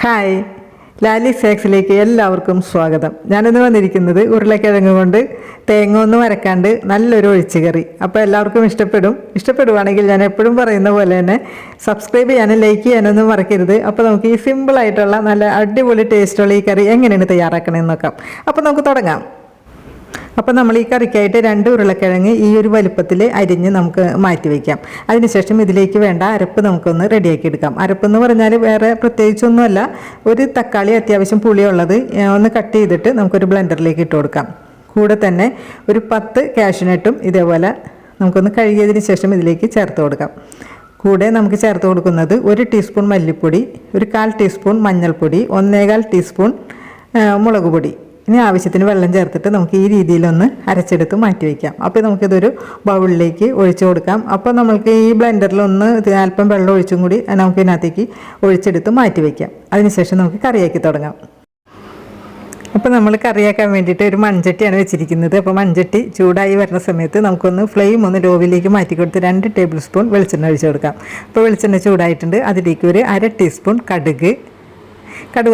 Hi, Lali സ്നാക്സിലേക്ക് എല്ലാവർക്കും സ്വാഗതം. ഞാനിന്ന് വന്നിരിക്കുന്നത് ഉരുളക്കിഴങ്ങ് കൊണ്ട് തേങ്ങ ഒന്നും അരക്കാണ്ട് നല്ലൊരു ഒഴിച്ചുകറി. അപ്പോൾ എല്ലാവർക്കും ഇഷ്ടപ്പെടുവാണെങ്കിൽ ഞാൻ എപ്പോഴും പറയുന്ന പോലെ തന്നെ സബ്സ്ക്രൈബ് ചെയ്യാനും ലൈക്ക് ചെയ്യാനൊന്നും മറക്കരുത്. അപ്പോൾ നമുക്ക് ഈ സിമ്പിളായിട്ടുള്ള നല്ല അടിപൊളി ടേസ്റ്റുള്ള ഈ കറി എങ്ങനെയാണ് തയ്യാറാക്കണമെന്ന് നോക്കാം. അപ്പോൾ നമുക്ക് തുടങ്ങാം. അപ്പോൾ നമ്മൾ ഈ കറിക്കായിട്ട് 2 ഉരുളക്കിഴങ്ങ് ഈ ഒരു വലുപ്പത്തിൽ അരിഞ്ഞ് നമുക്ക് മാറ്റി വയ്ക്കാം. അതിനുശേഷം ഇതിലേക്ക് വേണ്ട അരപ്പ് നമുക്കൊന്ന് റെഡിയാക്കി എടുക്കാം. അരപ്പെന്ന് പറഞ്ഞാൽ വേറെ പ്രത്യേകിച്ചൊന്നുമല്ല, ഒരു തക്കാളി അത്യാവശ്യം പുളിയുള്ളത് ഒന്ന് കട്ട് ചെയ്തിട്ട് നമുക്കൊരു ബ്ലെൻഡറിലേക്ക് ഇട്ട് കൊടുക്കാം. കൂടെ തന്നെ ഒരു 10 കാഷ്യൂനട്ടും ഇതേപോലെ നമുക്കൊന്ന് കഴുകിയതിന് ശേഷം ഇതിലേക്ക് ചേർത്ത് കൊടുക്കാം. കൂടെ നമുക്ക് ചേർത്ത് കൊടുക്കുന്നത് 1 ടീസ്പൂൺ മല്ലിപ്പൊടി, ഒരു 1/4 ടീസ്പൂൺ മഞ്ഞൾപ്പൊടി, 1/4 ടീസ്പൂൺ മുളക് പൊടി. ഇനി ആവശ്യത്തിന് വെള്ളം ചേർത്തിട്ട് നമുക്ക് ഈ രീതിയിലൊന്ന് അരച്ചെടുത്ത് മാറ്റി വയ്ക്കാം. അപ്പോൾ നമുക്കിതൊരു ബൗളിലേക്ക് ഒഴിച്ചു കൊടുക്കാം. അപ്പോൾ നമുക്ക് ഈ ബ്ലെൻഡറിലൊന്ന് അല്പം വെള്ളം ഒഴിച്ചും കൂടി നമുക്ക് ഇതിനകത്തേക്ക് ഒഴിച്ചെടുത്ത് മാറ്റി വയ്ക്കാം. അതിനുശേഷം നമുക്ക് കറിയാക്കി തുടങ്ങാം. അപ്പോൾ നമ്മൾ കറിയാക്കാൻ വേണ്ടിയിട്ട് ഒരു മൺചട്ടിയാണ് വെച്ചിരിക്കുന്നത്. അപ്പോൾ മൺചട്ടി ചൂടായി വരുന്ന സമയത്ത് നമുക്കൊന്ന് ഫ്ലെയിം ഒന്ന് ലോവിലേക്ക് മാറ്റി കൊടുത്ത് 2 ടേബിൾ സ്പൂൺ വെളിച്ചെണ്ണ ഒഴിച്ച് കൊടുക്കാം. അപ്പോൾ വെളിച്ചെണ്ണ ചൂടായിട്ടുണ്ട്. അതിലേക്ക് ഒരു 1/2 ടീസ്പൂൺ കടുക്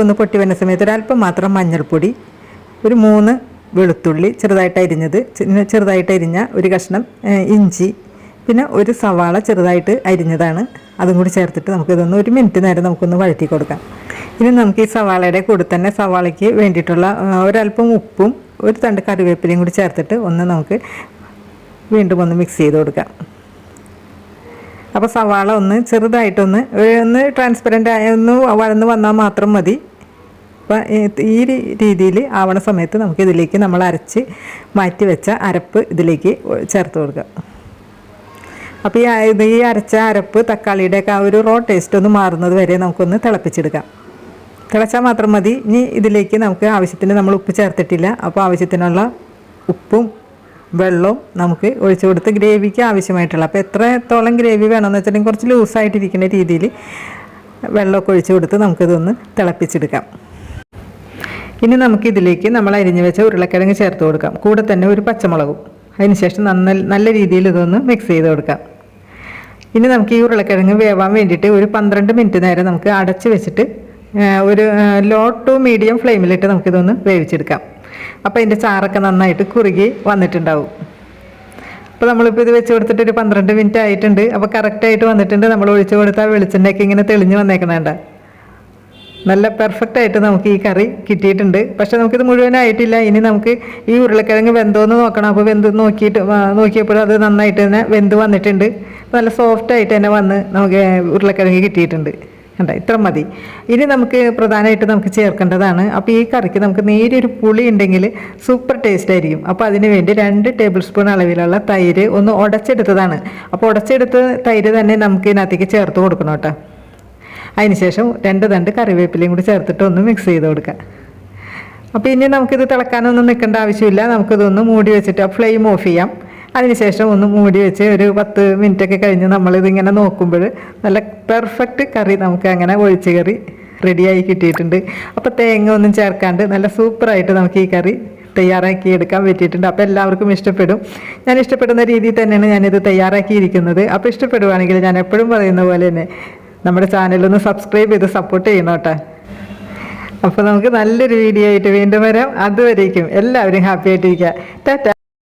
ഒന്ന് പൊട്ടി വരുന്ന സമയത്ത് ഒരല്പം മാത്രം മഞ്ഞൾപ്പൊടി, ഒരു 3 വെളുത്തുള്ളി ചെറുതായിട്ട് അരിഞ്ഞ ഒരു കഷ്ണം ഇഞ്ചി, പിന്നെ ഒരു സവാള ചെറുതായിട്ട് അരിഞ്ഞതാണ്, അതും കൂടി ചേർത്തിട്ട് നമുക്കിതൊന്ന് 1 മിനിറ്റ് നേരം നമുക്കൊന്ന് വഴറ്റി കൊടുക്കാം. ഇനി നമുക്ക് ഈ സവാളയുടെ കൂടെ തന്നെ സവാളയ്ക്ക് വേണ്ടിയിട്ടുള്ള ഒരല്പം ഉപ്പും ഒരു തണ്ട് കറിവേപ്പിലയും കൂടി ചേർത്തിട്ട് നമുക്ക് വീണ്ടും ഒന്ന് മിക്സ് ചെയ്ത് കൊടുക്കാം. അപ്പോൾ സവാള ഒന്ന് ചെറുതായിട്ടൊന്ന് ട്രാൻസ്പെറൻ്റ് ആയി ഒന്ന് വഴന്ന് വന്നാൽ മാത്രം മതി. അപ്പോൾ ഈ രീതിയിൽ ആവണ സമയത്ത് നമുക്കിതിലേക്ക് നമ്മൾ അരച്ച് മാറ്റി വെച്ച അരപ്പ് ഇതിലേക്ക് ചേർത്ത് കൊടുക്കുക. അപ്പോൾ ഈ അരച്ച അരപ്പ് തക്കാളിയുടെയൊക്കെ ആ ഒരു റോ ടേസ്റ്റ് ഒന്ന് മാറുന്നത് വരെ നമുക്കൊന്ന് തിളപ്പിച്ചെടുക്കാം. തിളച്ചാൽ മാത്രം മതി. ഇനി ഇതിലേക്ക് നമുക്ക് ആവശ്യത്തിന് നമ്മൾ ഉപ്പ് ചേർത്തിട്ടില്ല. അപ്പോൾ ആവശ്യത്തിനുള്ള ഉപ്പും വെള്ളവും നമുക്ക് ഒഴിച്ചു കൊടുത്ത് ഗ്രേവിക്ക് ആവശ്യമായിട്ടുള്ള, അപ്പോൾ എത്രത്തോളം ഗ്രേവി വേണമെന്ന് വെച്ചിട്ടുണ്ടെങ്കിൽ കുറച്ച് ലൂസായിട്ടിരിക്കുന്ന രീതിയിൽ വെള്ളമൊക്കെ ഒഴിച്ചു കൊടുത്ത് നമുക്കിതൊന്ന് തിളപ്പിച്ചെടുക്കാം. ഇനി നമുക്കിതിലേക്ക് നമ്മൾ അരിഞ്ഞു വെച്ച ഉരുളക്കിഴങ്ങ് ചേർത്ത് കൊടുക്കാം. കൂടെ തന്നെ ഒരു പച്ചമുളകും. അതിനുശേഷം നല്ല രീതിയിൽ ഇതൊന്ന് മിക്സ് ചെയ്ത് കൊടുക്കാം. ഇനി നമുക്ക് ഈ ഉരുളക്കിഴങ്ങ് വേവാൻ വേണ്ടിയിട്ട് ഒരു 12 മിനിറ്റ് നേരം നമുക്ക് അടച്ച് വെച്ചിട്ട് ഒരു ലോ ടു മീഡിയം ഫ്ലെയിമിലിട്ട് നമുക്കിതൊന്ന് വേവിച്ചെടുക്കാം. അപ്പോൾ അതിൻ്റെ ചാറൊക്കെ നന്നായിട്ട് കുറുകി വന്നിട്ടുണ്ടാവും. അപ്പോൾ നമ്മളിപ്പോൾ ഇത് വെച്ച് കൊടുത്തിട്ട് ഒരു 12 മിനിറ്റ് ആയിട്ടുണ്ട്. അപ്പോൾ കറക്റ്റായിട്ട് വന്നിട്ടുണ്ട്. നമ്മൾ ഒഴിച്ച് കൊടുത്താൽ വെളിച്ചെണ്ണയൊക്കെ ഇങ്ങനെ തെളിഞ്ഞ് വന്നേക്കുന്നുണ്ട്. നല്ല പെർഫെക്റ്റ് ആയിട്ട് നമുക്ക് ഈ കറി കിട്ടിയിട്ടുണ്ട്. പക്ഷേ നമുക്കിത് മുഴുവനായിട്ടില്ല. ഇനി നമുക്ക് ഈ ഉരുളക്കിഴങ്ങ് വെന്തോന്ന് നോക്കണം. അപ്പോൾ നോക്കിയപ്പോൾ അത് നന്നായിട്ട് തന്നെ വെന്ത് വന്നിട്ടുണ്ട്. നല്ല സോഫ്റ്റായിട്ട് തന്നെ വന്ന് നമുക്ക് ഉരുളക്കിഴങ്ങ് കിട്ടിയിട്ടുണ്ട്. കണ്ട, ഇത്ര മതി. ഇനി നമുക്ക് പ്രധാനമായിട്ട് നമുക്ക് ചേർക്കേണ്ടതാണ്. അപ്പോൾ ഈ കറിക്ക് നമുക്ക് നേരിയൊരു പുളി ഉണ്ടെങ്കിൽ സൂപ്പർ ടേസ്റ്റ് ആയിരിക്കും. അപ്പോൾ അതിന് വേണ്ടി 2 ടേബിൾ സ്പൂൺ അളവിലുള്ള തൈര് ഒന്ന് ഉടച്ചെടുത്തതാണ്. അപ്പോൾ ഉടച്ചെടുത്ത് തൈര് തന്നെ നമുക്ക് ഇതിനകത്തേക്ക് ചേർത്ത് കൊടുക്കണം കേട്ടോ. അതിനുശേഷം 2 തണ്ട് കറിവേപ്പിലയും കൂടി ചേർത്തിട്ട് ഒന്ന് മിക്സ് ചെയ്ത് കൊടുക്കുക. അപ്പോൾ ഇനി നമുക്കിത് തിളക്കാനൊന്നും നിൽക്കേണ്ട ആവശ്യമില്ല. നമുക്കിതൊന്ന് മൂടി വെച്ചിട്ട് ഫ്ലെയിം ഓഫ് ചെയ്യാം. അതിനുശേഷം ഒന്ന് മൂടി വെച്ച് ഒരു 10 മിനിറ്റൊക്കെ കഴിഞ്ഞ് നമ്മളിതിങ്ങനെ നോക്കുമ്പോൾ നല്ല പെർഫെക്റ്റ് കറി നമുക്ക് അങ്ങനെ ഒഴിച്ച് കറി റെഡിയായി കിട്ടിയിട്ടുണ്ട്. അപ്പോൾ തേങ്ങ ഒന്നും ചേർക്കാണ്ട് നല്ല സൂപ്പറായിട്ട് നമുക്ക് ഈ കറി തയ്യാറാക്കി എടുക്കാൻ പറ്റിയിട്ടുണ്ട്. അപ്പോൾ എല്ലാവർക്കും ഇഷ്ടപ്പെടും. ഞാൻ ഇഷ്ടപ്പെടുന്ന രീതിയിൽ തന്നെയാണ് ഞാനിത് തയ്യാറാക്കിയിരിക്കുന്നത്. അപ്പോൾ ഇഷ്ടപ്പെടുവാണെങ്കിൽ ഞാൻ എപ്പോഴും പറയുന്ന പോലെ തന്നെ നമ്മുടെ ചാനലൊന്ന് സബ്സ്ക്രൈബ് ചെയ്ത് സപ്പോർട്ട് ചെയ്യണം കേട്ടോ. അപ്പോൾ നമുക്ക് നല്ലൊരു വീഡിയോ ആയിട്ട് വീണ്ടും വരാം. അതുവരേക്കും എല്ലാവരും ഹാപ്പി ആയിട്ടിരിക്കുക. ടാറ്റാ.